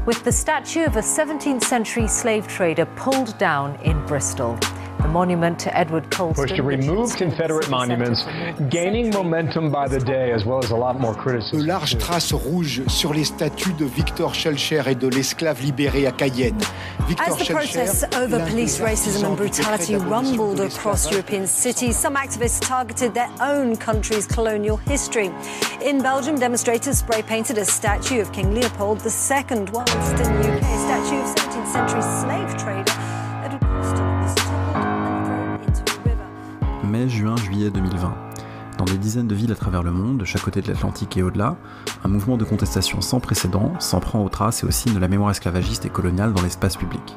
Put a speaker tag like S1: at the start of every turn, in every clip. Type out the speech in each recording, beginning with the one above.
S1: with the statue of a 17th century slave trader pulled down in Bristol. The monument to Edward Colston.
S2: Push to remove Confederate monuments, gaining momentum by the day, as well as a lot more criticism.
S3: De larges traces rouges sur les statues de Victor Schœlcher et de l'esclave libéré à Cayenne.
S1: As the protests over police racism and brutality rumbled across European cities, some activists targeted their own country's colonial history. In Belgium, demonstrators spray-painted a statue of King Leopold II, whilst in the UK, a statue of 17th century slave trader Edward Colston was toppled and thrown into a river.
S4: Mai, juin, juillet 2020. Dans des dizaines de villes à travers le monde, de chaque côté de l'Atlantique et au-delà, un mouvement de contestation sans précédent s'en prend aux traces et aux signes de la mémoire esclavagiste et coloniale dans l'espace public.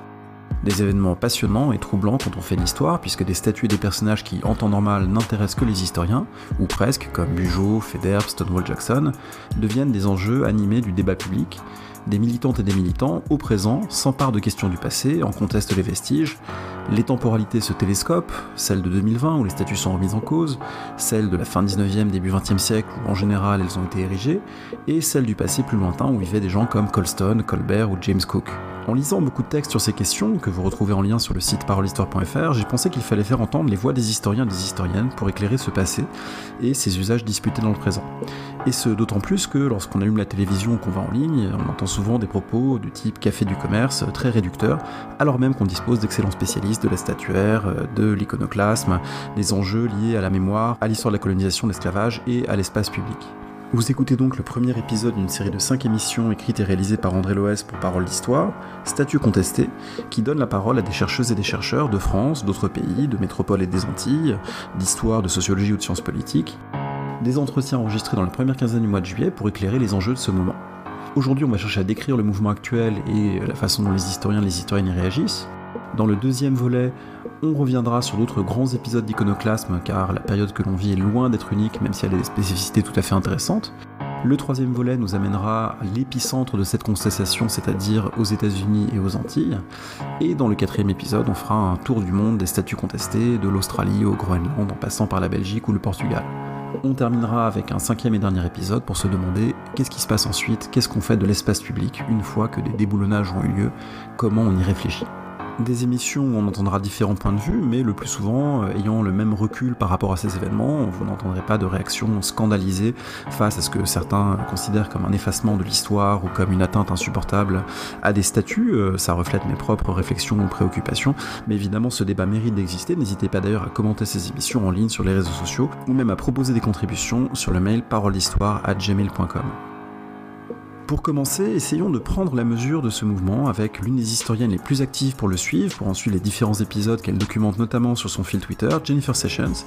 S4: Des événements passionnants et troublants quand on fait l'histoire, puisque des statues et des personnages qui, en temps normal, n'intéressent que les historiens, ou presque, comme Bugeaud, Faidherbe, Stonewall Jackson, deviennent des enjeux animés du débat public. Des militantes et des militants, au présent, s'emparent de questions du passé, en contestent les vestiges. Les temporalités se télescopent, celle de 2020 où les statues sont remises en cause, celle de la fin 19e, début 20e siècle où en général elles ont été érigées, et celle du passé plus lointain où vivaient des gens comme Colston, Colbert ou James Cook. En lisant beaucoup de textes sur ces questions, que vous retrouvez en lien sur le site parolehistoire.fr, j'ai pensé qu'il fallait faire entendre les voix des historiens et des historiennes pour éclairer ce passé et ses usages disputés dans le présent. Et ce d'autant plus que lorsqu'on allume la télévision ou qu'on va en ligne, on entend souvent des propos du type café du commerce, très réducteurs, alors même qu'on dispose d'excellents spécialistes de la statuaire, de l'iconoclasme, des enjeux liés à la mémoire, à l'histoire de la colonisation, de l'esclavage et à l'espace public. Vous écoutez donc le premier épisode d'une série de 5 émissions écrites et réalisées par André Loès pour Parole d'Histoire, Statues contestées, qui donne la parole à des chercheuses et des chercheurs de France, d'autres pays, de métropole et des Antilles, d'histoire, de sociologie ou de sciences politiques. Des entretiens enregistrés dans la première quinzaine du mois de juillet pour éclairer les enjeux de ce moment. Aujourd'hui, on va chercher à décrire le mouvement actuel et la façon dont les historiens et les historiennes y réagissent. Dans le deuxième volet, on reviendra sur d'autres grands épisodes d'iconoclasme, car la période que l'on vit est loin d'être unique, même si elle a des spécificités tout à fait intéressantes. Le troisième volet nous amènera à l'épicentre de cette contestation, c'est-à-dire aux États-Unis et aux Antilles. Et dans le quatrième épisode, on fera un tour du monde des statues contestées, de l'Australie au Groenland, en passant par la Belgique ou le Portugal. On terminera avec un cinquième et dernier épisode pour se demander qu'est-ce qui se passe ensuite, qu'est-ce qu'on fait de l'espace public une fois que des déboulonnages ont eu lieu, comment on y réfléchit. Des émissions où on entendra différents points de vue, mais le plus souvent ayant le même recul par rapport à ces événements. Vous n'entendrez pas de réactions scandalisées face à ce que certains considèrent comme un effacement de l'histoire ou comme une atteinte insupportable à des statues. Ça reflète mes propres réflexions ou préoccupations, mais évidemment ce débat mérite d'exister. N'hésitez pas d'ailleurs à commenter ces émissions en ligne sur les réseaux sociaux ou même à proposer des contributions sur le mail paroledhistoire@gmail.com. Pour commencer, essayons de prendre la mesure de ce mouvement avec l'une des historiennes les plus actives pour le suivre, pour en suivre les différents épisodes qu'elle documente notamment sur son fil Twitter, Jennifer Sessions,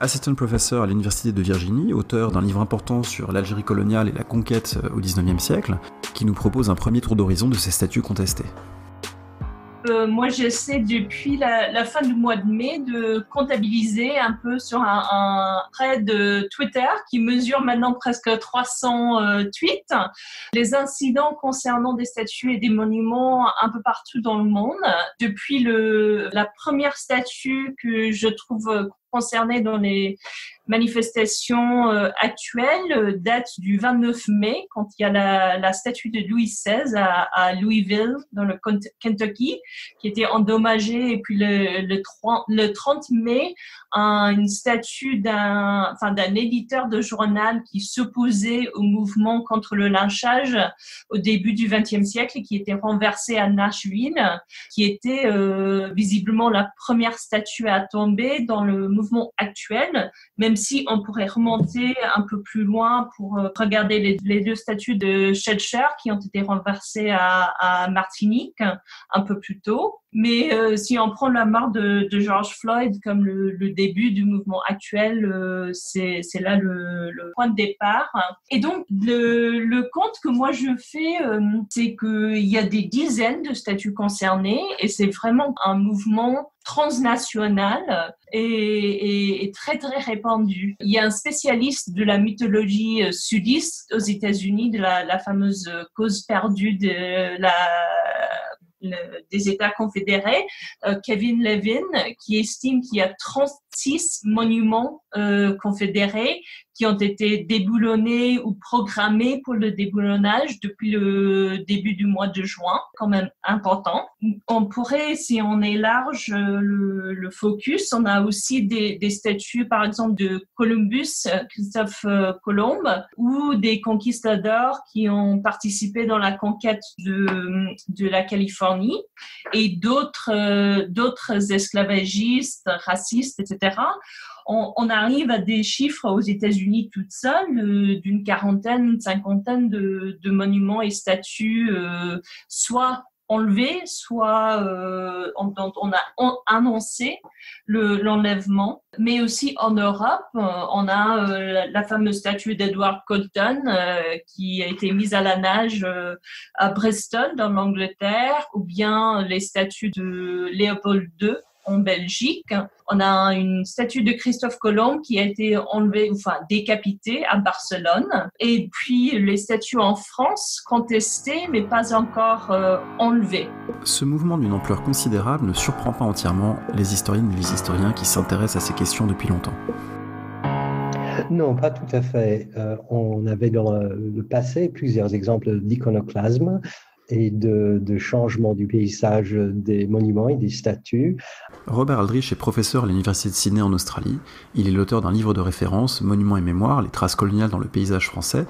S4: assistant professor à l'Université de Virginie, auteur d'un livre important sur l'Algérie coloniale et la conquête au XIXe siècle, qui nous propose un premier tour d'horizon de ces statues contestées.
S5: Moi, j'essaie depuis la fin du mois de mai de comptabiliser un peu sur un thread Twitter qui mesure maintenant presque 300 tweets, les incidents concernant des statues et des monuments un peu partout dans le monde. Depuis la première statue que je trouve concernée dans les manifestations actuelles date du 29 mai, quand il y a la statue de Louis XVI à Louisville, dans le Kentucky, qui était endommagée. Et puis le 30 mai, une statue d'un éditeur de journal qui s'opposait au mouvement contre le lynchage au début du XXe siècle et qui était renversé à Nashville, qui était visiblement la première statue à tomber dans le mouvement actuel, même si on pourrait remonter un peu plus loin pour regarder les deux statues de Schœlcher qui ont été renversées à Martinique un peu plus tôt. Mais si on prend la mort de George Floyd comme le début du mouvement actuel, c'est là le point de départ. Et donc, le compte que moi je fais, c'est qu'il y a des dizaines de statues concernées et c'est vraiment un mouvement transnational et très très répandu. Il y a un spécialiste de la mythologie sudiste aux États-Unis, de la fameuse cause perdue de des États confédérés, Kevin Levin, qui estime qu'il y a 36 monuments confédérés qui ont été déboulonnés ou programmés pour le déboulonnage depuis le début du mois de juin, quand même important. On pourrait, si on élarge le focus, on a aussi des statues, par exemple, de Columbus, Christophe Colomb, ou des conquistadors qui ont participé dans la conquête de la Californie, et d'autres esclavagistes, racistes, etc. On arrive à des chiffres aux États-Unis toutes seules d'une quarantaine, une cinquantaine de monuments et statues, soit enlevés, soit dont on a annoncé l'enlèvement. Mais aussi en Europe, on a la fameuse statue d'Edward Colton qui a été mise à la nage à Bristol, dans l'Angleterre, ou bien les statues de Léopold II en Belgique. On a une statue de Christophe Colomb qui a été décapitée à Barcelone. Et puis les statues en France, contestées, mais pas encore enlevées.
S4: Ce mouvement d'une ampleur considérable ne surprend pas entièrement les historiennes et les historiens qui s'intéressent à ces questions depuis longtemps.
S6: Non, pas tout à fait. On avait dans le passé plusieurs exemples d'iconoclasme et de changement du paysage des monuments et des statues.
S4: Robert Aldrich est professeur à l'Université de Sydney en Australie. Il est l'auteur d'un livre de référence, Monuments et mémoires, les traces coloniales dans le paysage français,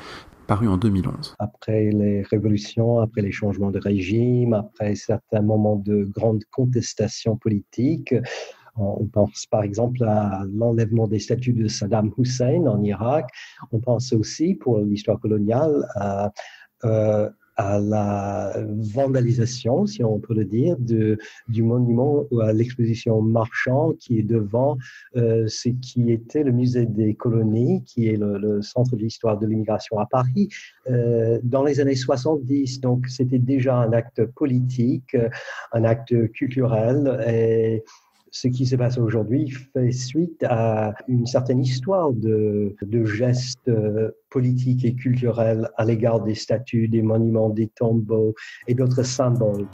S4: paru en 2011.
S6: Après les révolutions, après les changements de régime, après certains moments de grande contestation politique, on pense par exemple à l'enlèvement des statues de Saddam Hussein en Irak. On pense aussi, pour l'histoire coloniale, à la vandalisation, si on peut le dire, du monument ou à l'exposition Marchand qui est devant ce qui était le musée des colonies, qui est le centre de l'histoire de l'immigration à Paris, dans les années 70. Donc, c'était déjà un acte politique, un acte culturel, et ce qui se passe aujourd'hui fait suite à une certaine histoire de gestes politiques et culturels à l'égard des statues, des monuments, des tombeaux et d'autres symboles.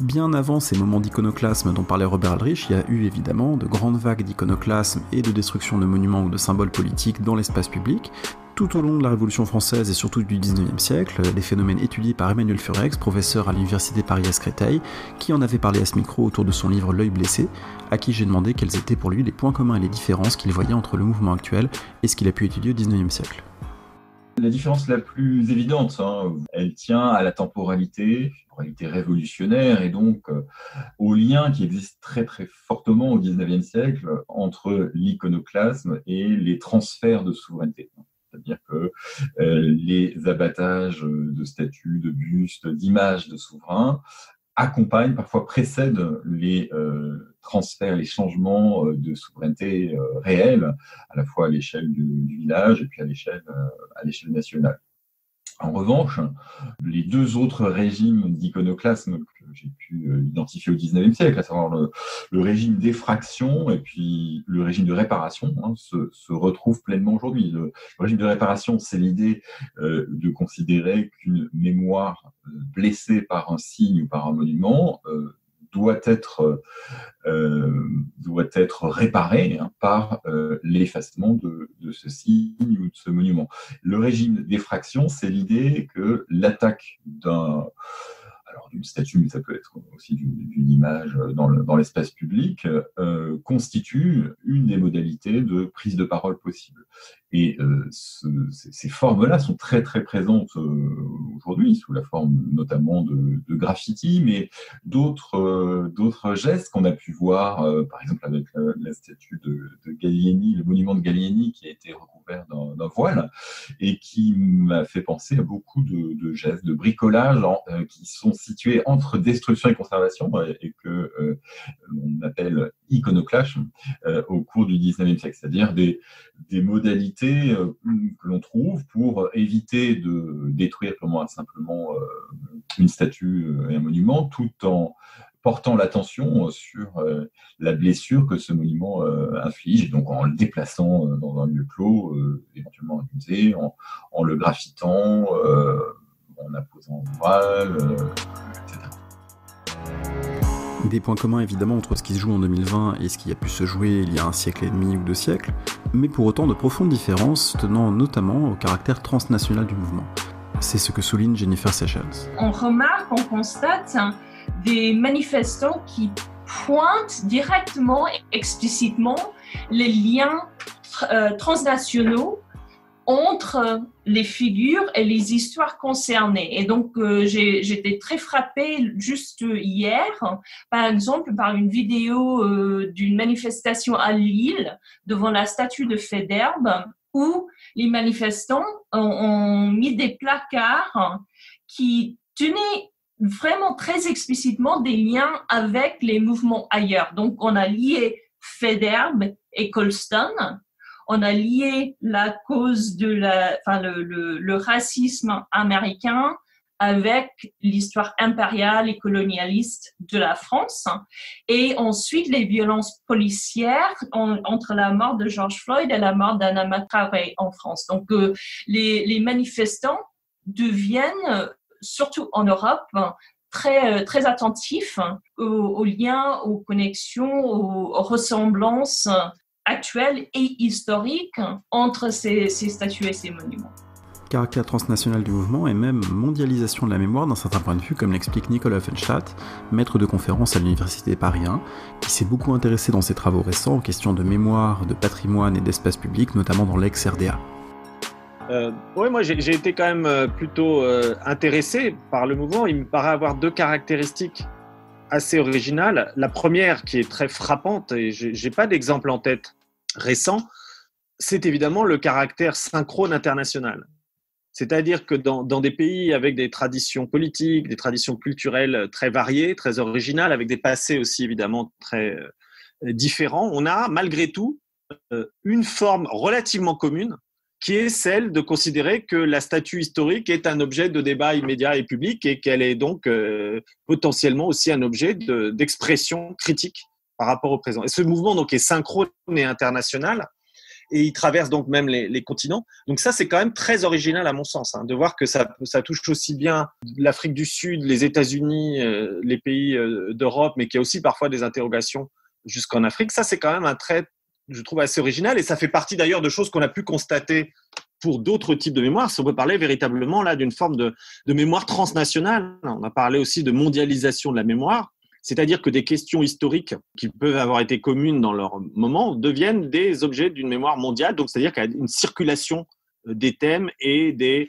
S4: Bien avant ces moments d'iconoclasme dont parlait Robert Aldrich, il y a eu évidemment de grandes vagues d'iconoclasme et de destruction de monuments ou de symboles politiques dans l'espace public. Tout au long de la Révolution française et surtout du XIXe siècle, les phénomènes étudiés par Emmanuel Furex, professeur à l'Université Paris-Créteil, qui en avait parlé à ce micro autour de son livre L'œil blessé, à qui j'ai demandé quels étaient pour lui les points communs et les différences qu'il voyait entre le mouvement actuel et ce qu'il a pu étudier au XIXe siècle.
S7: La différence la plus évidente, elle tient à la temporalité révolutionnaire et donc au lien qui existe très très fortement au XIXe siècle entre l'iconoclasme et les transferts de souveraineté. C'est-à-dire que les abattages de statues, de bustes, d'images de souverains accompagnent, parfois précèdent les transferts, les changements de souveraineté réels, à la fois à l'échelle du village et puis à l'échelle nationale. En revanche, les deux autres régimes d'iconoclasme que j'ai pu identifier au XIXe siècle, à savoir le régime d'effraction et puis le régime de réparation, se retrouvent pleinement aujourd'hui. Le régime de réparation, c'est l'idée de considérer qu'une mémoire blessée par un signe ou par un monument doit être réparée par l'effacement de ce signe ou de ce monument. Le régime d'effraction, c'est l'idée que l'attaque d'une statue, mais ça peut être aussi d'une image dans l'espace public, constitue une des modalités de prise de parole possible. Et ces formes-là sont très très présentes aujourd'hui, sous la forme notamment de graffiti, mais d'autres gestes qu'on a pu voir, par exemple avec la statue de Gallieni, le monument de Gallieni qui a été recouvert d'un voile, et qui m'a fait penser à beaucoup de gestes, de bricolage qui sont situés entre destruction et conservation, et que l'on appelle iconoclasme au cours du XIXe siècle, c'est-à-dire des modalités que l'on trouve pour éviter de détruire purement et simplement une statue et un monument, tout en portant l'attention sur la blessure que ce monument inflige, donc en le déplaçant dans un lieu clos, éventuellement un musée, en le graffitant, en apposant un voile, etc.
S4: Des points communs évidemment entre ce qui se joue en 2020 et ce qui a pu se jouer il y a un siècle et demi ou 2 siècles, mais pour autant de profondes différences tenant notamment au caractère transnational du mouvement. C'est ce que souligne Jennifer Sessions.
S5: On remarque, on constate des manifestants qui pointent directement et explicitement les liens transnationaux entre les figures et les histoires concernées. Et donc, j'étais très frappée juste hier, par exemple, par une vidéo d'une manifestation à Lille devant la statue de Faidherbe, où les manifestants ont mis des placards qui tenaient vraiment très explicitement des liens avec les mouvements ailleurs. Donc, on a lié Faidherbe et Colston. On a lié la cause de le racisme américain avec l'histoire impériale et colonialiste de la France. Et ensuite, les violences policières entre la mort de George Floyd et la mort d'Adama Traoré en France. Donc, les manifestants deviennent, surtout en Europe, très, très attentifs aux liens, aux connexions, aux ressemblances actuelle et historique entre ces statues et ces monuments.
S4: Caractère transnational du mouvement et même mondialisation de la mémoire d'un certain point de vue, comme l'explique Nicolas Offenstadt, maître de conférence à l'Université Paris 1, qui s'est beaucoup intéressé dans ses travaux récents aux questions de mémoire, de patrimoine et d'espace public, notamment dans l'ex-RDA.
S8: Oui, moi j'ai été quand même plutôt intéressé par le mouvement. Il me paraît avoir 2 caractéristiques assez originales. La première, qui est très frappante, et j'ai pas d'exemple en tête récent, c'est évidemment le caractère synchrone international. C'est-à-dire que dans des pays avec des traditions politiques, des traditions culturelles très variées, très originales, avec des passés aussi évidemment très différents, on a malgré tout une forme relativement commune qui est celle de considérer que la statue historique est un objet de débat immédiat et public et qu'elle est donc potentiellement aussi un objet d'expression critique par rapport au présent. Et ce mouvement donc est synchrone et international, et il traverse donc même les continents. Donc ça, c'est quand même très original à mon sens, de voir que ça touche aussi bien l'Afrique du Sud, les États-Unis, les pays d'Europe, mais qu'il y a aussi parfois des interrogations jusqu'en Afrique. Ça, c'est quand même un trait, je trouve, assez original, et ça fait partie d'ailleurs de choses qu'on a pu constater pour d'autres types de mémoire. Si on peut parler véritablement là d'une forme de mémoire transnationale. On a parlé aussi de mondialisation de la mémoire, c'est-à-dire que des questions historiques qui peuvent avoir été communes dans leur moment deviennent des objets d'une mémoire mondiale, donc c'est-à-dire qu'il y a une circulation des thèmes et des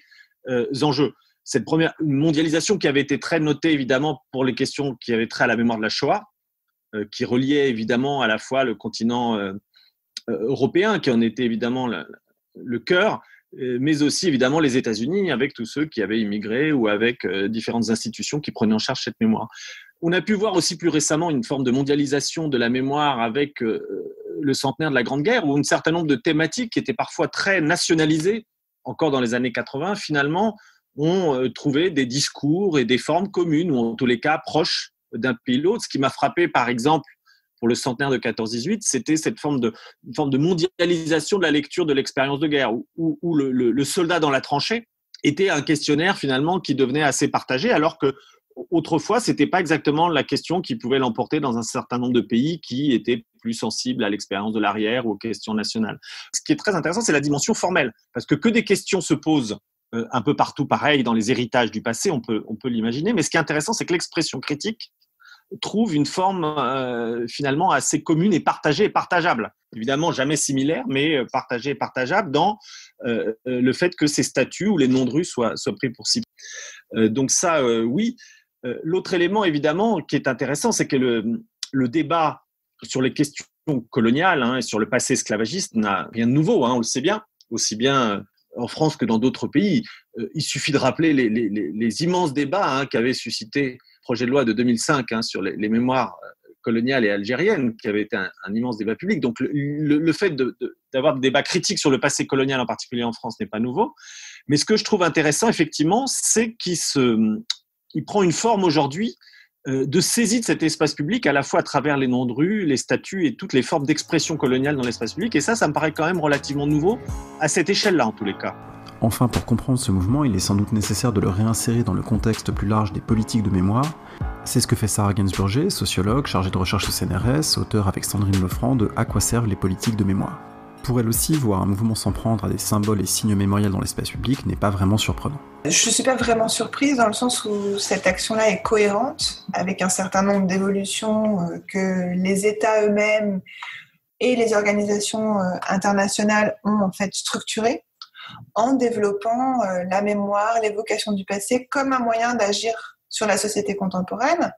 S8: enjeux. Cette première mondialisation qui avait été très notée évidemment pour les questions qui avaient trait à la mémoire de la Shoah, qui reliait évidemment à la fois le continent européen, qui en était évidemment le cœur, mais aussi évidemment les États-Unis avec tous ceux qui avaient immigré ou avec différentes institutions qui prenaient en charge cette mémoire. On a pu voir aussi plus récemment une forme de mondialisation de la mémoire avec le centenaire de la Grande Guerre, où un certain nombre de thématiques qui étaient parfois très nationalisées, encore dans les années 80, finalement ont trouvé des discours et des formes communes, ou en tous les cas proches d'un pays ou l'autre. Ce qui m'a frappé, par exemple, pour le centenaire de 14-18, c'était cette forme de mondialisation de la lecture de l'expérience de guerre, où le soldat dans la tranchée était un questionnaire finalement qui devenait assez partagé, alors que autrefois, ce n'était pas exactement la question qui pouvait l'emporter dans un certain nombre de pays qui étaient plus sensibles à l'expérience de l'arrière ou aux questions nationales. Ce qui est très intéressant, c'est la dimension formelle, parce que des questions se posent un peu partout, pareil, dans les héritages du passé, on peut l'imaginer, mais ce qui est intéressant, c'est que l'expression critique trouve une forme finalement assez commune et partagée et partageable. Évidemment, jamais similaire, mais partagée et partageable dans le fait que ces statuts ou les noms de rue soient pris pour cible. Donc ça, oui. L'autre élément, évidemment, qui est intéressant, c'est que le débat sur les questions coloniales et sur le passé esclavagiste n'a rien de nouveau, on le sait bien, aussi bien en France que dans d'autres pays. Il suffit de rappeler les immenses débats qu'avait suscité le projet de loi de 2005 sur les mémoires coloniales et algériennes, qui avait été un immense débat public. Donc le fait d'avoir des débats critiques sur le passé colonial, en particulier en France, n'est pas nouveau. Mais ce que je trouve intéressant, effectivement, c'est qu'il prend une forme aujourd'hui de saisie de cet espace public, à la fois à travers les noms de rue, les statues et toutes les formes d'expression coloniale dans l'espace public. Et ça me paraît quand même relativement nouveau, à cette échelle-là, en tous les cas.
S4: Enfin, pour comprendre ce mouvement, il est sans doute nécessaire de le réinsérer dans le contexte plus large des politiques de mémoire. C'est ce que fait Sarah Gainsburger, sociologue, chargée de recherche au CNRS, auteure avec Sandrine Lefranc de « À quoi servent les politiques de mémoire ». Pour elle aussi, voir un mouvement s'en prendre à des symboles et signes mémoriels dans l'espace public n'est pas vraiment surprenant.
S9: Je ne suis pas vraiment surprise dans le sens où cette action-là est cohérente avec un certain nombre d'évolutions que les États eux-mêmes et les organisations internationales ont en fait structurées en développant la mémoire, l'évocation du passé comme un moyen d'agir sur la société contemporaine,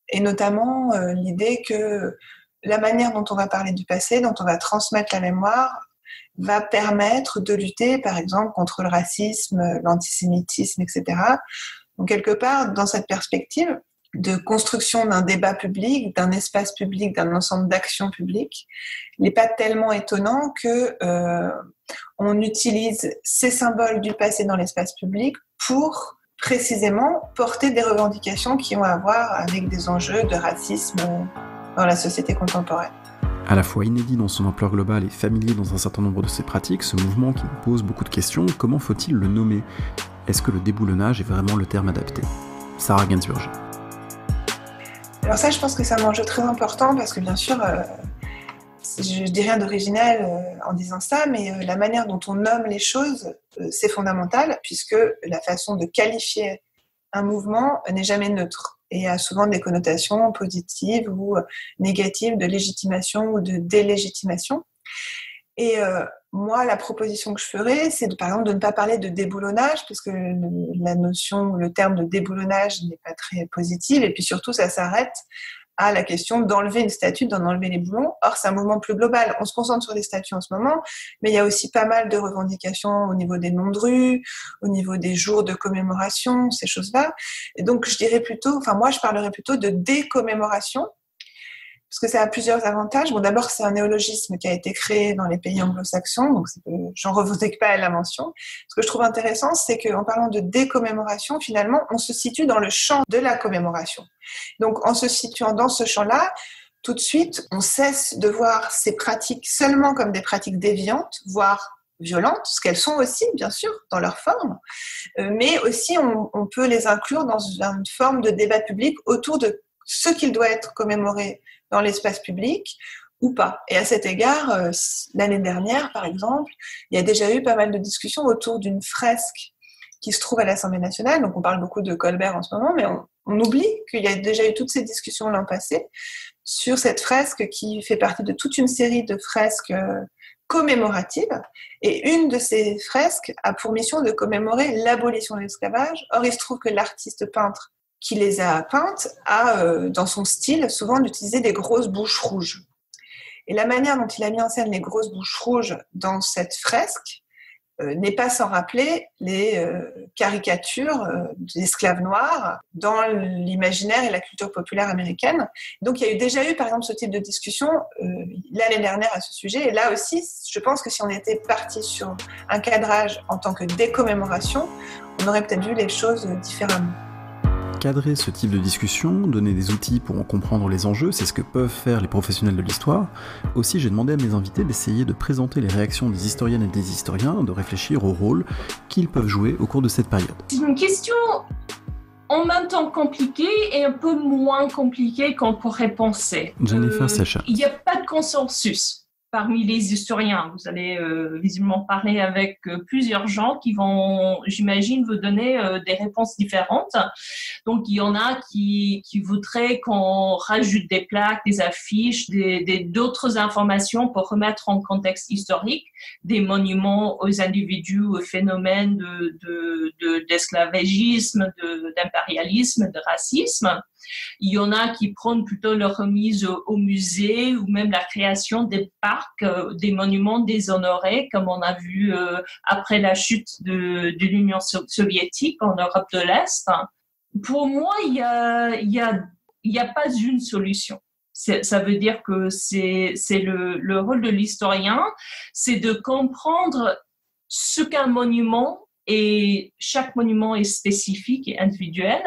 S9: et notamment l'idée que la manière dont on va parler du passé, dont on va transmettre la mémoire, va permettre de lutter, par exemple, contre le racisme, l'antisémitisme, etc. Donc, quelque part, dans cette perspective de construction d'un débat public, d'un espace public, d'un ensemble d'actions publiques, il n'est pas tellement étonnant que on utilise ces symboles du passé dans l'espace public pour précisément porter des revendications qui ont à voir avec des enjeux de racisme dans la société contemporaine.
S4: À la fois inédit dans son ampleur globale et familier dans un certain nombre de ses pratiques, ce mouvement qui nous pose beaucoup de questions, comment faut-il le nommer ? Est-ce que le déboulonnage est vraiment le terme adapté ? Sarah Gainsburger.
S9: Alors ça, je pense que c'est un enjeu très important parce que bien sûr, je dis rien d'original en disant ça, mais la manière dont on nomme les choses, c'est fondamental puisque la façon de qualifier un mouvement n'est jamais neutre et a souvent des connotations positives ou négatives de légitimation ou de délégitimation. Et moi, la proposition que je ferais, c'est par exemple de ne pas parler de déboulonnage, parce que le terme de déboulonnage n'est pas très positif, et puis surtout, ça s'arrête à la question d'enlever une statue, d'en enlever les boulons. Or, c'est un mouvement plus global. On se concentre sur les statues en ce moment, mais il y a aussi pas mal de revendications au niveau des noms de rue, au niveau des jours de commémoration, ces choses-là. Et donc, moi, je parlerais plutôt de décommémoration, parce que ça a plusieurs avantages. Bon, d'abord, c'est un néologisme qui a été créé dans les pays anglo-saxons, donc j'en revendique pas la mention. Ce que je trouve intéressant, c'est qu'en parlant de décommémoration, finalement, on se situe dans le champ de la commémoration. Donc, en se situant dans ce champ-là, tout de suite, on cesse de voir ces pratiques seulement comme des pratiques déviantes, voire violentes, ce qu'elles sont aussi, bien sûr, dans leur forme, mais aussi on peut les inclure dans une forme de débat public autour de ce qu'il doit être commémoré dans l'espace public ou pas. Et à cet égard, l'année dernière, par exemple, il y a déjà eu pas mal de discussions autour d'une fresque qui se trouve à l'Assemblée nationale. Donc, on parle beaucoup de Colbert en ce moment, mais on oublie qu'il y a déjà eu toutes ces discussions l'an passé sur cette fresque qui fait partie de toute une série de fresques commémoratives. Et une de ces fresques a pour mission de commémorer l'abolition de l'esclavage. Or, il se trouve que l'artiste peintre qui les a peintes a, dans son style, souvent d'utiliser des grosses bouches rouges. Et la manière dont il a mis en scène les grosses bouches rouges dans cette fresque n'est pas sans rappeler les caricatures d'esclaves noirs dans l'imaginaire et la culture populaire américaine. Donc il y a déjà eu, par exemple, ce type de discussion l'année dernière à ce sujet. Et là aussi, je pense que si on était parti sur un cadrage en tant que décommémoration, on aurait peut-être vu les choses différemment.
S4: Cadrer ce type de discussion, donner des outils pour en comprendre les enjeux, c'est ce que peuvent faire les professionnels de l'histoire. Aussi, j'ai demandé à mes invités d'essayer de présenter les réactions des historiennes et des historiens, de réfléchir au rôle qu'ils peuvent jouer au cours de cette période.
S5: C'est une question en même temps compliquée et un peu moins compliquée qu'on pourrait penser.
S4: Jennifer Sessions.
S5: Il n'y a pas de consensus parmi les historiens. Vous allez visiblement parler avec plusieurs gens qui vont, j'imagine, vous donner des réponses différentes. Donc, il y en a qui voudraient qu'on rajoute des plaques, des affiches, d'autres informations pour remettre en contexte historique des monuments aux individus, aux phénomènes d'esclavagisme, d'impérialisme, de racisme. Il y en a qui prônent plutôt leur remise au musée ou même la création des parcs, des monuments déshonorés, comme on a vu après la chute de l'Union soviétique en Europe de l'Est. Pour moi, il y a pas une solution. Ça veut dire que c'est le rôle de l'historien, c'est de comprendre ce qu'un monument, et chaque monument est spécifique et individuel,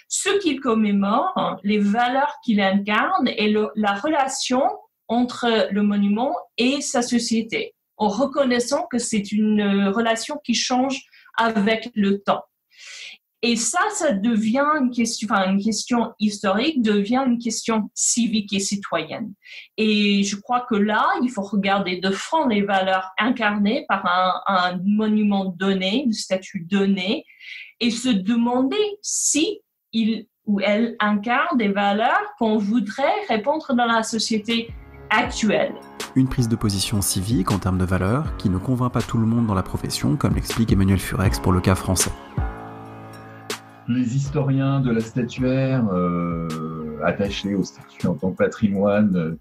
S5: ce qu'il commémore, les valeurs qu'il incarne et la relation entre le monument et sa société. en reconnaissant que c'est une relation qui change avec le temps. Et ça devient une question historique, devient une question civique et citoyenne. Et je crois que là, il faut regarder de front les valeurs incarnées par un monument donné, un statut donné, et se demander si il ou elle incarne des valeurs qu'on voudrait répandre dans la société actuelle.
S4: Une prise de position civique en termes de valeurs qui ne convainc pas tout le monde dans la profession, comme l'explique Emmanuel Furex pour le cas français.
S7: Les historiens de la statuaire, attachés au statut en tant que patrimoine,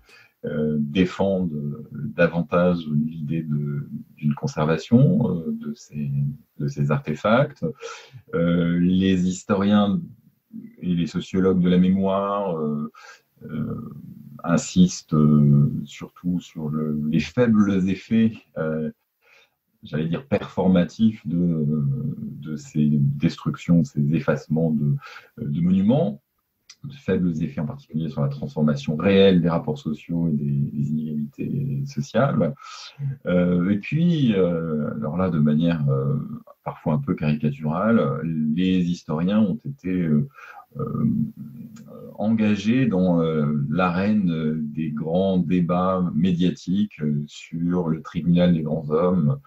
S7: défendent davantage l'idée d'une conservation de ces artefacts. Les historiens et les sociologues de la mémoire insistent surtout sur les faibles effets j'allais dire performatif de ces destructions, de ces effacements de monuments, de faibles effets en particulier sur la transformation réelle des rapports sociaux et des inégalités sociales. Et puis, alors là, de manière parfois un peu caricaturale, les historiens ont été engagés dans l'arène des grands débats médiatiques sur le tribunal des grands hommes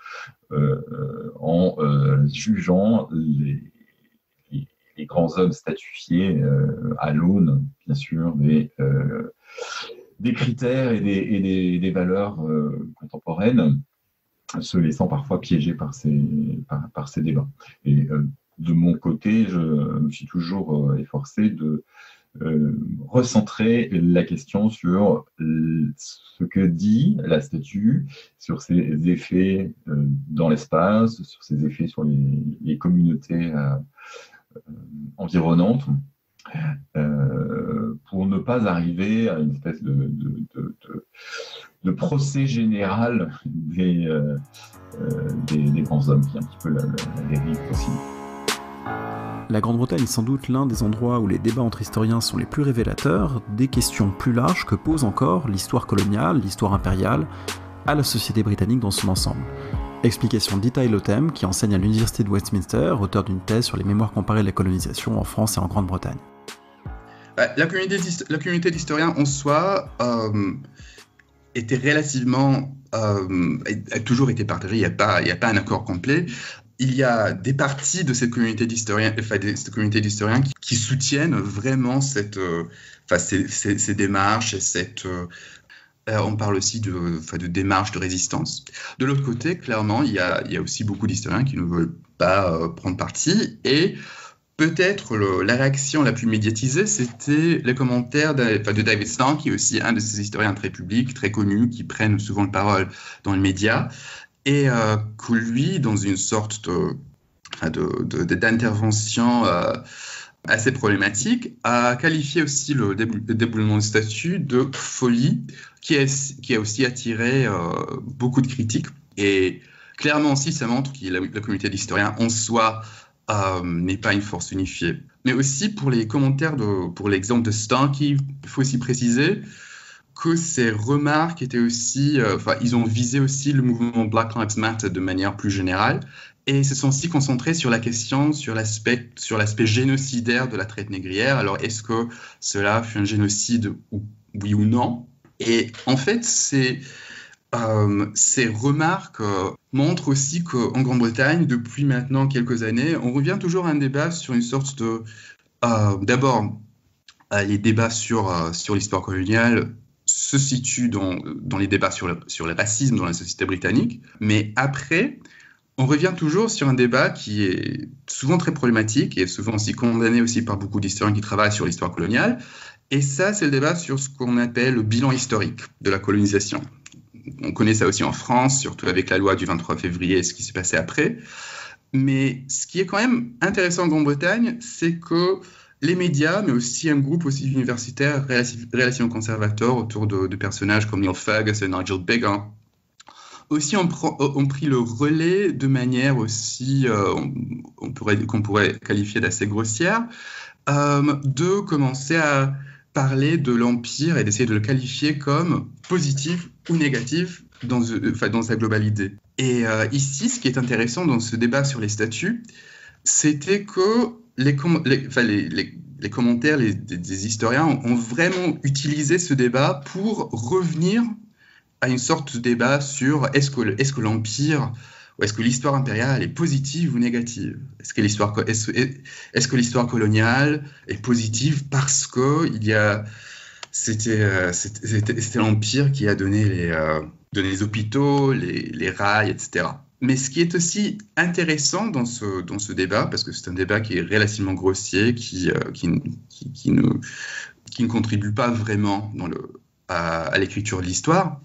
S7: en jugeant les grands hommes statufiés à l'aune, bien sûr, des critères et des valeurs contemporaines, se laissant parfois piéger par ces débats. Et de mon côté, je me suis toujours efforcé de recentrer la question sur ce que dit la statue, sur ses effets dans l'espace, sur ses effets sur les communautés environnantes, pour ne pas arriver à une espèce de procès général des grands hommes, qui est un petit peu la dérive possible.
S4: La Grande-Bretagne est sans doute l'un des endroits où les débats entre historiens sont les plus révélateurs des questions plus larges que pose encore l'histoire coloniale, l'histoire impériale, à la société britannique dans son ensemble. Explication d'Itai Lotem, qui enseigne à l'université de Westminster, auteur d'une thèse sur les mémoires comparées de la colonisation en France et en Grande-Bretagne.
S10: La communauté d'historiens en soi était relativement... a toujours été partagée, il n'y a pas un accord complet. Il y a des parties de cette communauté d'historiens, qui soutiennent vraiment ces démarches et on parle aussi de démarches de résistance. De l'autre côté, clairement, il y a aussi beaucoup d'historiens qui ne veulent pas prendre parti. Et peut-être la réaction la plus médiatisée, c'était les commentaires de David Stark, qui est aussi un de ces historiens très publics, très connus, qui prennent souvent la parole dans les médias. Et que lui, dans une sorte d'intervention assez problématique, a qualifié aussi le déboulement de statut de folie, qui a aussi attiré beaucoup de critiques. Et clairement aussi, ça montre que la communauté d'historiens en soi n'est pas une force unifiée. Mais aussi pour les commentaires, pour l'exemple de Starkey, il faut aussi préciser que ces remarques étaient aussi, ils ont visé aussi le mouvement Black Lives Matter de manière plus générale, et se sont aussi concentrés sur la question, sur l'aspect génocidaire de la traite négrière. Alors, est-ce que cela fut un génocide, oui ou non? Et en fait, ces remarques montrent aussi qu'en Grande-Bretagne, depuis maintenant quelques années, on revient toujours à un débat sur une sorte de... D'abord, les débats sur l'histoire coloniale se situent dans les débats sur le racisme dans la société britannique, mais après, on revient toujours sur un débat qui est souvent très problématique et souvent aussi condamné aussi par beaucoup d'historiens qui travaillent sur l'histoire coloniale, et ça, c'est le débat sur ce qu'on appelle le bilan historique de la colonisation. On connaît ça aussi en France, surtout avec la loi du 23 février et ce qui s'est passé après, mais ce qui est quand même intéressant en Grande-Bretagne, c'est que les médias, mais aussi un groupe aussi universitaire relativement conservateur autour de personnages comme Neil Ferguson et Nigel Biggar, aussi ont pris le relais de manière aussi, qu'on pourrait qualifier d'assez grossière, de commencer à parler de l'Empire et d'essayer de le qualifier comme positif ou négatif dans sa globalité. Et ici, ce qui est intéressant dans ce débat sur les statuts, c'était que les commentaires des historiens ont vraiment utilisé ce débat pour revenir à une sorte de débat sur est-ce que l'Empire ou est-ce que l'histoire impériale est positive ou négative ? Est-ce que l'histoire coloniale est positive parce que c'était l'Empire qui a donné les hôpitaux, les rails, etc. Mais ce qui est aussi intéressant dans ce débat, parce que c'est un débat qui est relativement grossier, qui ne contribue pas vraiment à l'écriture de l'histoire,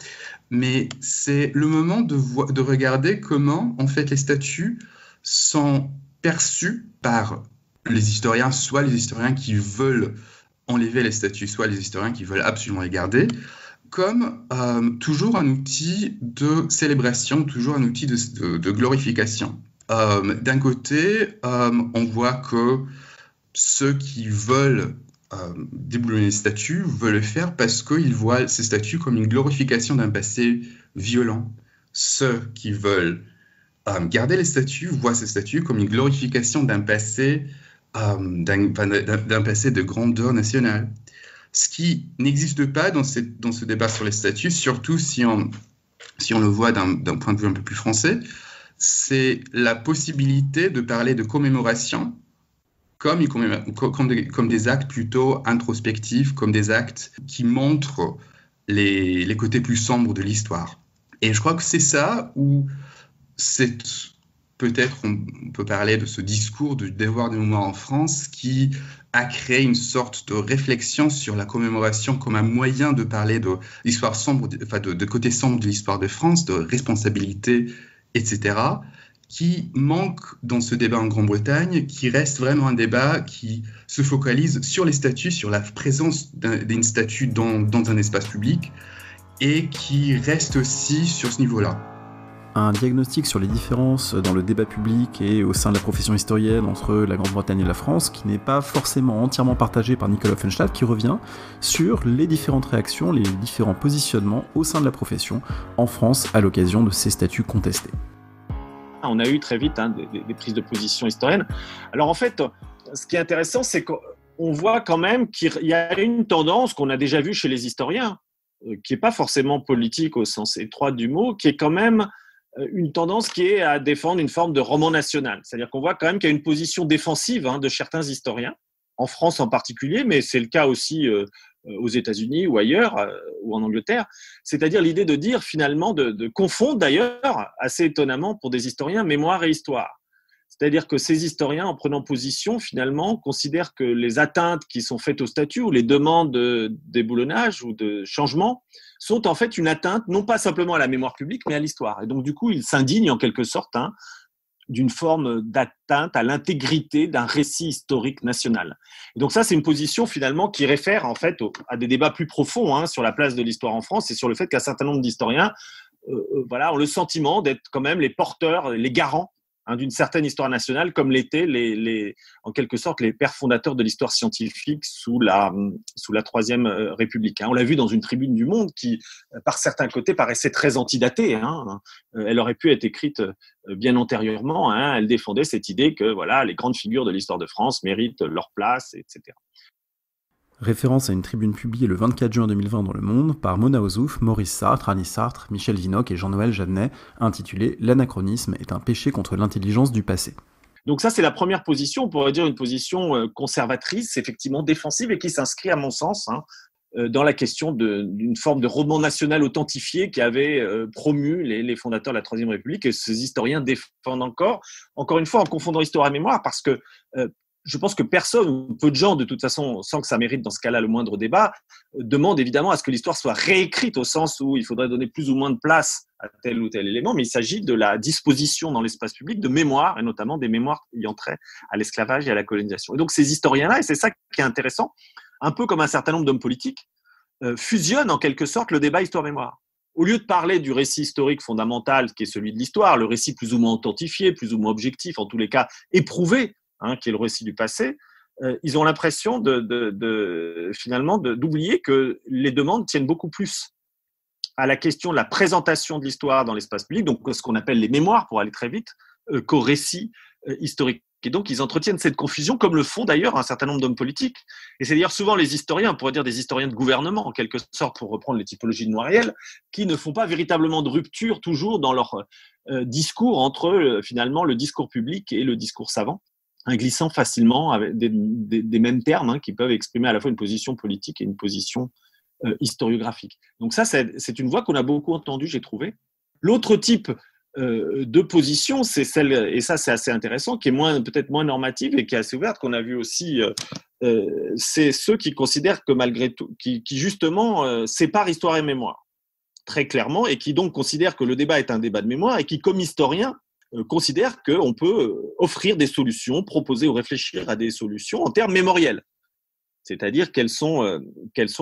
S10: mais c'est le moment de regarder comment, en fait, les statuts sont perçus par les historiens, soit les historiens qui veulent enlever les statuts, soit les historiens qui veulent absolument les garder, comme toujours un outil de célébration, toujours un outil de glorification. D'un côté, on voit que ceux qui veulent déboulonner les statues veulent le faire parce qu'ils voient ces statues comme une glorification d'un passé violent. Ceux qui veulent garder les statues voient ces statues comme une glorification d'un passé, d'un passé de grandeur nationale. Ce qui n'existe pas dans ce débat sur les statues, surtout si on le voit d'un point de vue un peu plus français, c'est la possibilité de parler de commémoration comme des actes plutôt introspectifs, comme des actes qui montrent les côtés plus sombres de l'histoire. Et je crois que c'est ça où peut-être on peut parler de ce discours du devoir de mémoire en France qui a créé une sorte de réflexion sur la commémoration comme un moyen de parler de l'histoire sombre, de côté sombre de l'histoire de France, de responsabilité, etc., qui manque dans ce débat en Grande-Bretagne, qui reste vraiment un débat qui se focalise sur les statuts, sur la présence d'une statue dans un espace public, et qui reste aussi sur ce niveau-là.
S4: Un diagnostic sur les différences dans le débat public et au sein de la profession historienne entre la Grande-Bretagne et la France, qui n'est pas forcément entièrement partagé par Nicolas Offenstadt, qui revient sur les différentes réactions, les différents positionnements au sein de la profession en France à l'occasion de ces statuts contestés.
S8: On a eu très vite des prises de position historiennes. Alors en fait, ce qui est intéressant, c'est qu'on voit quand même qu'il y a une tendance qu'on a déjà vue chez les historiens, qui n'est pas forcément politique au sens étroit du mot, qui est quand même une tendance qui est à défendre une forme de roman national. C'est-à-dire qu'on voit quand même qu'il y a une position défensive de certains historiens, en France en particulier, mais c'est le cas aussi aux États-Unis ou ailleurs, ou en Angleterre. C'est-à-dire l'idée de dire finalement, de confondre d'ailleurs, assez étonnamment pour des historiens, mémoire et histoire. C'est-à-dire que ces historiens, en prenant position, finalement, considèrent que les atteintes qui sont faites au statut ou les demandes de déboulonnage ou de changement sont en fait une atteinte, non pas simplement à la mémoire publique, mais à l'histoire. Et donc, du coup, ils s'indignent en quelque sorte d'une forme d'atteinte à l'intégrité d'un récit historique national. Et donc ça, c'est une position finalement qui réfère en fait à des débats plus profonds sur la place de l'histoire en France et sur le fait qu'un certain nombre d'historiens ont le sentiment d'être quand même les porteurs, les garants d'une certaine histoire nationale, comme l'étaient en quelque sorte les pères fondateurs de l'histoire scientifique sous la Troisième République. On l'a vu dans une tribune du Monde qui, par certains côtés, paraissait très antidatée. Elle aurait pu être écrite bien antérieurement. Elle défendait cette idée que les grandes figures de l'histoire de France méritent leur place, etc.
S4: Référence à une tribune publiée le 24 juin 2020 dans Le Monde par Mona Ozouf, Maurice Sartre, Annie Sartre, Michel Vinocq et Jean-Noël Jeannet, intitulée « L'anachronisme est un péché contre l'intelligence du passé ».
S8: Donc ça, c'est la première position, on pourrait dire une position conservatrice, effectivement défensive, et qui s'inscrit, à mon sens, dans la question d'une forme de roman national authentifié qui avait promu les fondateurs de la Troisième République, et ces historiens défendent encore une fois, en confondant histoire et mémoire, parce que je pense que personne, ou peu de gens, de toute façon, sans que ça mérite dans ce cas-là le moindre débat, demandent évidemment à ce que l'histoire soit réécrite au sens où il faudrait donner plus ou moins de place à tel ou tel élément, mais il s'agit de la disposition dans l'espace public de mémoires, et notamment des mémoires ayant trait à l'esclavage et à la colonisation. Et donc ces historiens-là, et c'est ça qui est intéressant, un peu comme un certain nombre d'hommes politiques, fusionnent en quelque sorte le débat histoire-mémoire. Au lieu de parler du récit historique fondamental qui est celui de l'histoire, le récit plus ou moins authentifié, plus ou moins objectif, en tous les cas éprouvé, qui est le récit du passé, ils ont l'impression finalement d'oublier que les demandes tiennent beaucoup plus à la question de la présentation de l'histoire dans l'espace public, donc ce qu'on appelle les mémoires pour aller très vite, qu'au récit historique. Et donc, ils entretiennent cette confusion, comme le font d'ailleurs un certain nombre d'hommes politiques. Et c'est d'ailleurs souvent les historiens, on pourrait dire des historiens de gouvernement, en quelque sorte, pour reprendre les typologies de Noiriel, qui ne font pas véritablement de rupture toujours dans leur discours entre finalement le discours public et le discours savant, glissant facilement avec des mêmes termes qui peuvent exprimer à la fois une position politique et une position historiographique. Donc ça, c'est une voix qu'on a beaucoup entendue, j'ai trouvé. L'autre type de position, c'est celle, et ça c'est assez intéressant, qui est peut-être moins normative et qui est assez ouverte, qu'on a vu aussi, c'est ceux qui considèrent que malgré tout, qui justement séparent histoire et mémoire, très clairement, et qui donc considèrent que le débat est un débat de mémoire et qui, comme historiens, considèrent qu'on peut offrir des solutions, proposer ou réfléchir à des solutions en termes mémoriels. C'est-à-dire quelles sont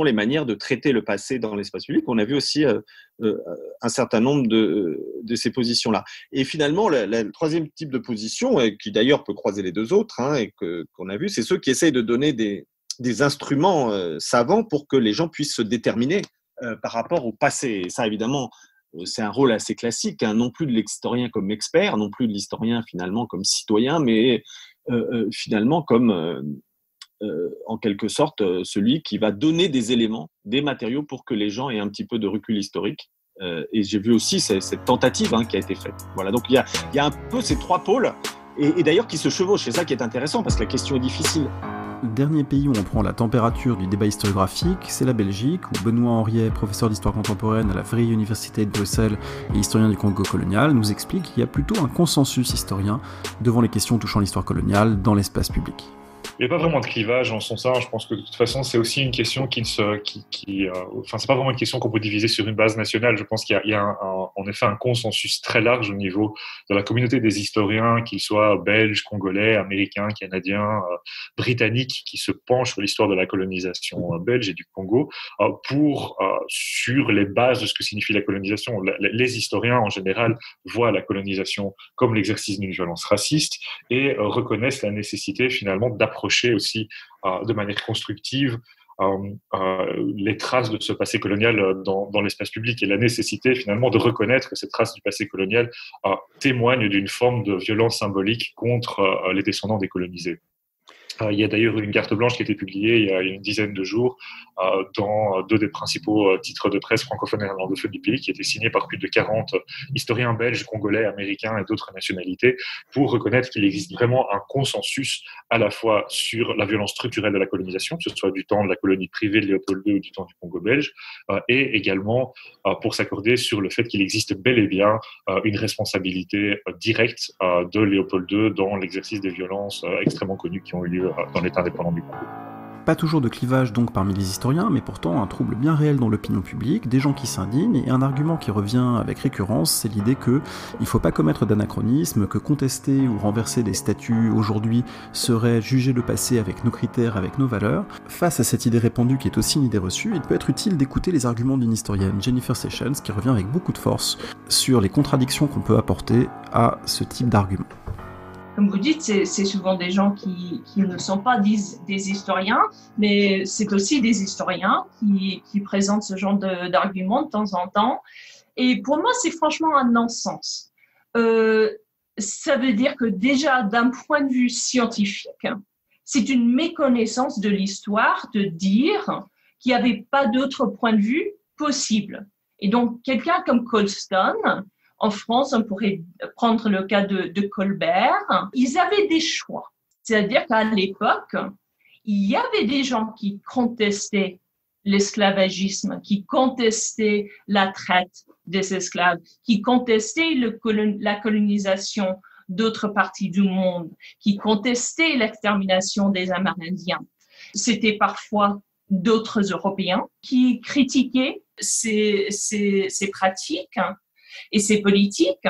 S8: les manières de traiter le passé dans l'espace public. On a vu aussi un certain nombre de ces positions-là. Et finalement, le troisième type de position, qui d'ailleurs peut croiser les deux autres, et qu'on a vu, c'est ceux qui essayent de donner des instruments savants pour que les gens puissent se déterminer par rapport au passé. Et ça, évidemment, c'est un rôle assez classique, non plus de l'historien comme expert, non plus de l'historien finalement comme citoyen, mais finalement comme... en quelque sorte, celui qui va donner des éléments, des matériaux pour que les gens aient un petit peu de recul historique. Et j'ai vu aussi cette tentative qui a été faite. Voilà, donc il y a un peu ces trois pôles, et d'ailleurs qui se chevauchent. C'est ça qui est intéressant, parce que la question est difficile.
S4: Le dernier pays où on prend la température du débat historiographique, c'est la Belgique, où Benoît Henriet, professeur d'histoire contemporaine à la Vrije Université de Bruxelles et historien du Congo colonial, nous explique qu'il y a plutôt un consensus historien devant les questions touchant l'histoire coloniale dans l'espace public.
S11: Il n'y a pas vraiment de clivage en son sein. Je pense que de toute façon, c'est aussi une question c'est pas vraiment une question qu'on peut diviser sur une base nationale. Je pense qu'il y a en effet un consensus très large au niveau de la communauté des historiens, qu'ils soient belges, congolais, américains, canadiens, britanniques, qui se penchent sur l'histoire de la colonisation belge et du Congo sur les bases de ce que signifie la colonisation. Les historiens, en général, voient la colonisation comme l'exercice d'une violence raciste et reconnaissent la nécessité, finalement, d'approcher aussi de manière constructive les traces de ce passé colonial dans l'espace public, et la nécessité finalement de reconnaître que ces traces du passé colonial témoignent d'une forme de violence symbolique contre les descendants des colonisés. Il y a d'ailleurs une carte blanche qui a été publiée il y a une dizaine de jours dans deux des principaux titres de presse francophones et néerlandophones du pays, qui a été signé par plus de 40 historiens belges, congolais, américains et d'autres nationalités, pour reconnaître qu'il existe vraiment un consensus à la fois sur la violence structurelle de la colonisation, que ce soit du temps de la colonie privée de Léopold II ou du temps du Congo belge, et également pour s'accorder sur le fait qu'il existe bel et bien une responsabilité directe de Léopold II dans l'exercice des violences extrêmement connues qui ont eu lieu dans l'État indépendant du Congo.
S4: Pas toujours de clivage donc parmi les historiens, mais pourtant un trouble bien réel dans l'opinion publique, des gens qui s'indignent, et un argument qui revient avec récurrence, c'est l'idée qu'il ne faut pas commettre d'anachronisme, que contester ou renverser des statuts aujourd'hui serait juger le passé avec nos critères, avec nos valeurs. Face à cette idée répandue qui est aussi une idée reçue, il peut être utile d'écouter les arguments d'une historienne, Jennifer Sessions, qui revient avec beaucoup de force sur les contradictions qu'on peut apporter à ce type d'argument.
S5: Comme vous dites, c'est souvent des gens qui ne sont pas des historiens, mais c'est aussi des historiens qui présentent ce genre d'arguments de temps en temps. Et pour moi, c'est franchement un non-sens. Ça veut dire que déjà, d'un point de vue scientifique, c'est une méconnaissance de l'histoire de dire qu'il n'y avait pas d'autre point de vue possible. Et donc, quelqu'un comme Colston, en France, on pourrait prendre le cas de Colbert. Ils avaient des choix. C'est-à-dire qu'à l'époque, il y avait des gens qui contestaient l'esclavagisme, qui contestaient la traite des esclaves, qui contestaient la colonisation d'autres parties du monde, qui contestaient l'extermination des Amérindiens. C'était parfois d'autres Européens qui critiquaient ces pratiques et ces politiques,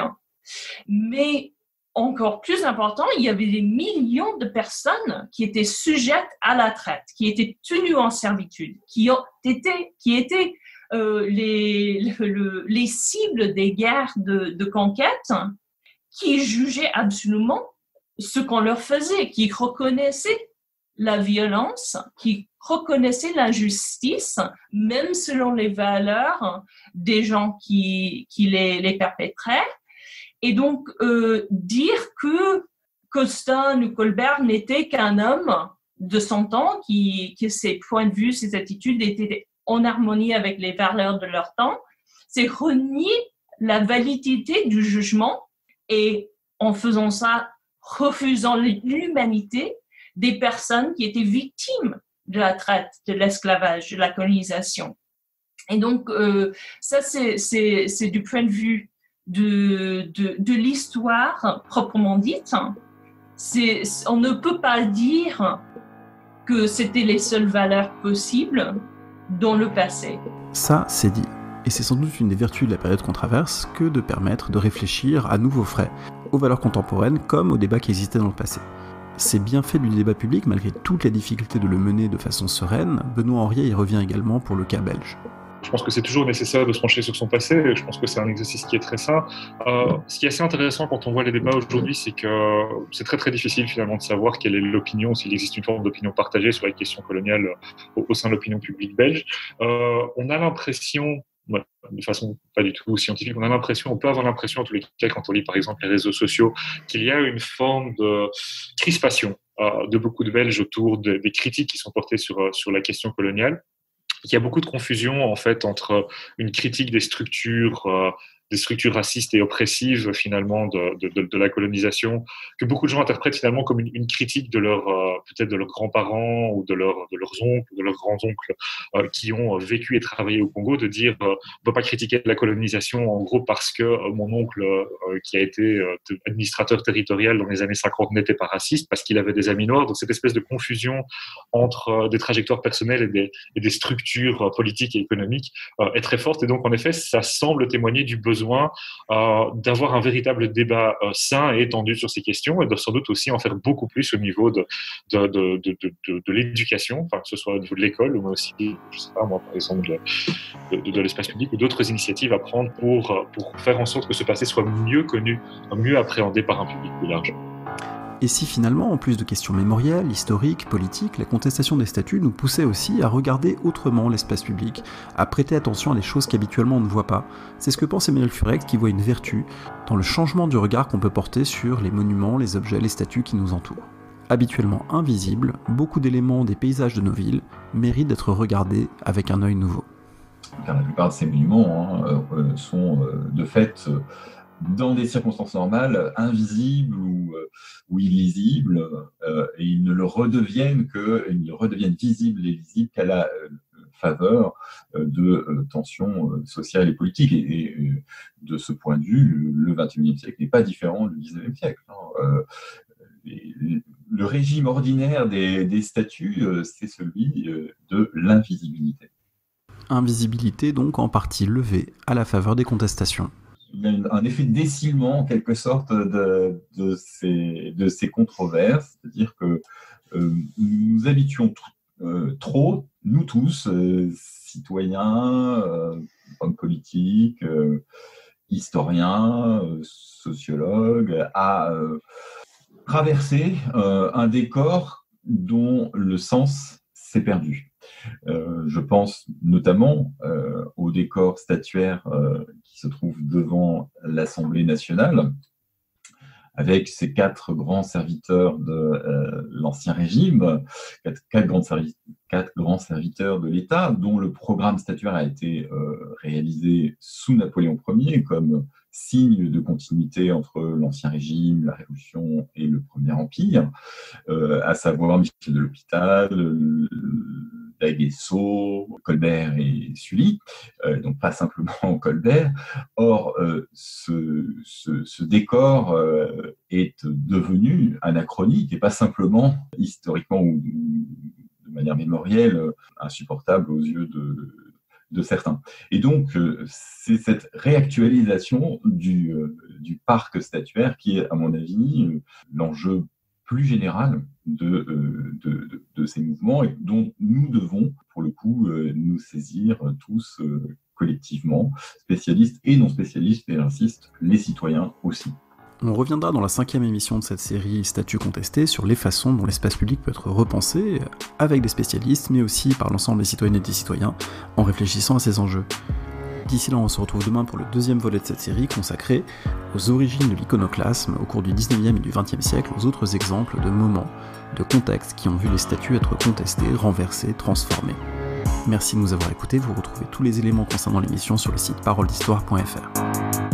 S5: mais encore plus important, il y avait des millions de personnes qui étaient sujettes à la traite, qui étaient tenues en servitude, qui étaient les cibles des guerres de conquête, qui jugeaient absolument ce qu'on leur faisait, qui reconnaissaient la violence, qui reconnaissait l'injustice, même selon les valeurs des gens qui les perpétraient. Et donc, dire que Costin ou Colbert n'était qu'un homme de son temps, que ses points de vue, ses attitudes étaient en harmonie avec les valeurs de leur temps, c'est renier la validité du jugement et en faisant ça, refusant l'humanité des personnes qui étaient victimes de la traite, de l'esclavage, de la colonisation. Et donc, ça, c'est du point de vue de l'histoire proprement dite. On ne peut pas dire que c'était les seules valeurs possibles dans le passé.
S4: Ça, c'est dit. Et c'est sans doute une des vertus de la période qu'on traverse que de permettre de réfléchir à nouveau frais aux valeurs contemporaines comme aux débats qui existaient dans le passé. Ces bienfaits du débat public, malgré toutes les difficultés de le mener de façon sereine, Benoît Henriet y revient également pour le cas belge.
S11: Je pense que c'est toujours nécessaire de se pencher sur son passé. Je pense que c'est un exercice qui est très sain. Ce qui est assez intéressant quand on voit les débats aujourd'hui, c'est que c'est très très difficile finalement de savoir quelle est l'opinion, s'il existe une forme d'opinion partagée sur la question coloniale au sein de l'opinion publique belge. On a l'impression, de façon pas du tout scientifique, on peut avoir l'impression en tous les cas quand on lit par exemple les réseaux sociaux qu'il y a une forme de crispation de beaucoup de Belges autour des critiques qui sont portées sur la question coloniale. Il y a beaucoup de confusion en fait entre une critique des structures racistes et oppressives finalement de la colonisation, que beaucoup de gens interprètent finalement comme une critique de peut-être de leurs grands-parents ou de leurs oncles, de leurs grands-oncles qui ont vécu et travaillé au Congo, de dire on ne peut pas critiquer la colonisation en gros parce que mon oncle qui a été administrateur territorial dans les années 50 n'était pas raciste, parce qu'il avait des amis noirs. Donc cette espèce de confusion entre des trajectoires personnelles et des structures politiques et économiques est très forte, et donc en effet ça semble témoigner du besoin d'avoir un véritable débat sain et étendu sur ces questions, et de sans doute aussi en faire beaucoup plus au niveau de l'éducation, enfin, que ce soit au niveau de l'école ou aussi, je sais pas moi, par exemple de l'espace public, ou d'autres initiatives à prendre pour faire en sorte que ce passé soit mieux connu, mieux appréhendé par un public plus large.
S4: Et si finalement, en plus de questions mémorielles, historiques, politiques, la contestation des statuts nous poussait aussi à regarder autrement l'espace public, à prêter attention à des choses qu'habituellement on ne voit pas. C'est ce que pense Emmanuel Furex, qui voit une vertu dans le changement du regard qu'on peut porter sur les monuments, les objets, les statues qui nous entourent. Habituellement invisibles, beaucoup d'éléments des paysages de nos villes méritent d'être regardés avec un œil nouveau.
S7: Car la plupart de ces monuments sont de fait dans des circonstances normales, invisibles ou illisibles, et ils ne redeviennent visibles et lisibles qu'à la faveur de tensions sociales et politiques. Et de ce point de vue, le XXIe siècle n'est pas différent du XIXe siècle. Le régime ordinaire des statuts, c'est celui de l'invisibilité.
S4: Invisibilité donc en partie levée à la faveur des contestations.
S7: Il y a un effet de décilement en quelque sorte de ces controverses, c'est-à-dire que nous habituons trop, nous tous, citoyens, hommes politiques, historiens, sociologues, à traverser un décor dont le sens s'est perdu. Je pense notamment au décor statuaire qui se trouve devant l'Assemblée nationale, avec ces 4 grands serviteurs de l'Ancien Régime, 4 grands serviteurs de l'État, dont le programme statuaire a été réalisé sous Napoléon Ier comme signe de continuité entre l'Ancien Régime, la Révolution et le Premier Empire, à savoir Michel de l'Hôpital, Daguesseau, Colbert et Sully, donc pas simplement Colbert. Or, ce décor est devenu anachronique et pas simplement historiquement ou de manière mémorielle insupportable aux yeux de certains. Et donc, c'est cette réactualisation du parc statuaire qui est, à mon avis, l'enjeu plus général de ces mouvements, et dont nous devons, pour le coup, nous saisir tous collectivement, spécialistes et non spécialistes, et j'insiste, les citoyens aussi.
S4: On reviendra dans la 5e émission de cette série Statuts contestés sur les façons dont l'espace public peut être repensé, avec des spécialistes, mais aussi par l'ensemble des citoyennes et des citoyens, en réfléchissant à ces enjeux. D'ici là, on se retrouve demain pour le 2e volet de cette série consacrée aux origines de l'iconoclasme au cours du 19e et du 20e siècle, aux autres exemples de moments, de contextes qui ont vu les statuts être contestés, renversés, transformés. Merci de nous avoir écoutés, vous retrouvez tous les éléments concernant l'émission sur le site paroledhistoire.fr.